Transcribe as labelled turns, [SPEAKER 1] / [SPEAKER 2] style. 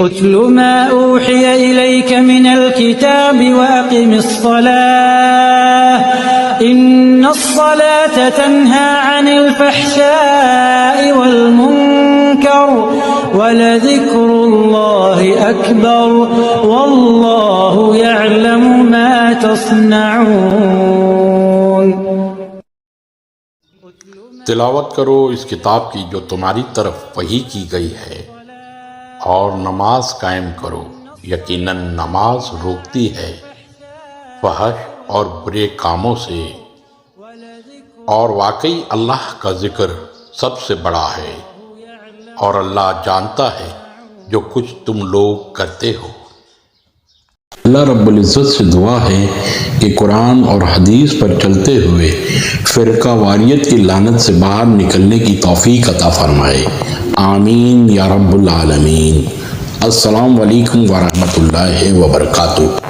[SPEAKER 1] उत्लु मा ऊहिय इलैक मिनल किताबि व अक़िमिस्सलाह इन्नस्सलात तन्हा अनिल फ़हशाइ वल मुनकर वलज़िक्रुल्लाहि अकबर वल्लाहु यअलमु मा तस्नऊन।
[SPEAKER 2] तिलावत करो इस किताब की जो तुम्हारी तरफ वही की गई है, और नमाज कायम करो, यकीनन नमाज रोकती है फहश और बुरे कामों से, और वाकई अल्लाह का जिक्र सबसे बड़ा है, और अल्लाह जानता है जो कुछ तुम लोग करते हो। अल्लाह रब्बुल इज़्ज़त से दुआ है कि कुरान और हदीस पर चलते हुए फ़िरका वारियत की लानत से बाहर निकलने की तौफ़ीक अता फ़रमाए। आमीन या रब्बुल आलमीन। अस्सलामु अलैकुम व रहमतुल्लाहि व बरकातुहू।